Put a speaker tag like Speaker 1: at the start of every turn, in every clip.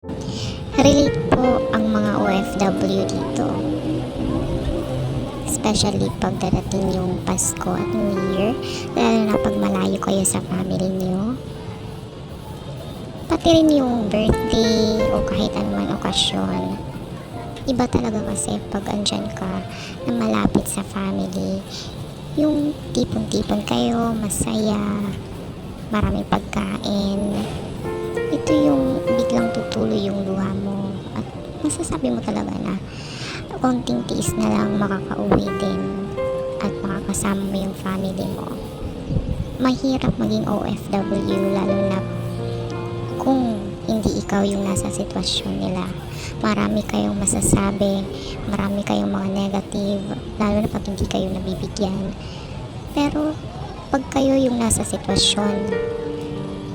Speaker 1: Relate po ang mga OFW dito. Especially pag darating yung Pasko at New Year, lalo na pag malayo kayo sa family niyo. Pati rin yung birthday o kahit anumang okasyon. Iba talaga kasi pag andyan ka na malapit sa family. Yung tipon-tipon kayo, masaya, maraming pagkain. Ito yung biglang tutuloy yung luha mo at masasabi mo talaga na konting tiis na lang makakauwi din at makakasama mo yung family mo. Mahirap maging OFW lalo na kung hindi ikaw yung nasa sitwasyon nila. Marami kayong masasabi, marami kayong mga negative, lalo na pag hindi kayo nabibigyan. Pero pag kayo yung nasa sitwasyon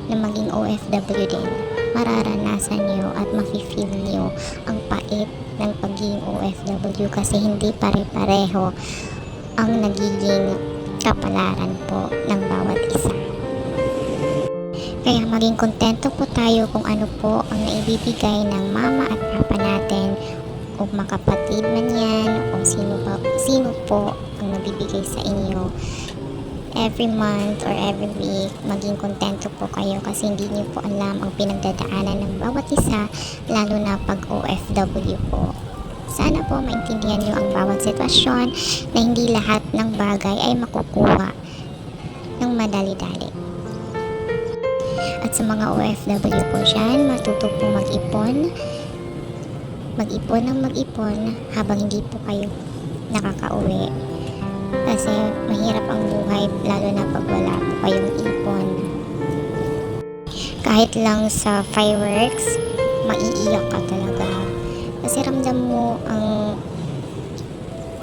Speaker 1: na maging OFW din, mararanasan nyo at mafe-feel nyo ang pait ng pagiging OFW kasi hindi pare-pareho ang nagiging kapalaran po ng bawat isa. Kaya maging kontento po tayo kung ano po ang naibibigay ng mama at papa natin o makapatid man yan o sino po ang nabibigay sa inyo. Every month or every week, maging kontento po kayo kasi hindi niyo po alam ang pinagdadaanan ng bawat isa, lalo na pag OFW po. Sana po maintindihan niyo ang bawat sitwasyon na hindi lahat ng bagay ay makukuha ng madali-dali. At sa mga OFW po dyan, matuto po mag-ipon ng mag-ipon habang hindi po kayo nakakauwi. Kasi mahirap ang buhay lalo na pag wala po kayong ipon. Kahit lang sa fireworks, maiiyak ka talaga. Kasi ramdam mo ang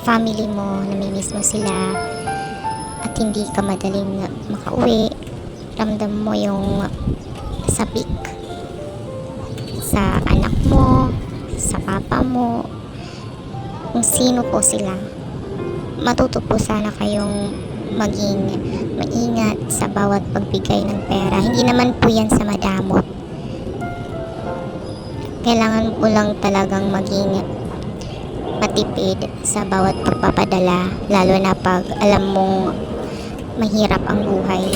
Speaker 1: family mo, namimiss mo sila at hindi ka madaling makauwi. Ramdam mo yung sabik sa anak mo, sa papa mo, kung sino po sila. Matuto po sana kayong maging maingat sa bawat pagbigay ng pera. Hindi naman po yan sa madamot. Kailangan po lang talagang maging matipid sa bawat pagpapadala, lalo na pag alam mong mahirap ang buhay.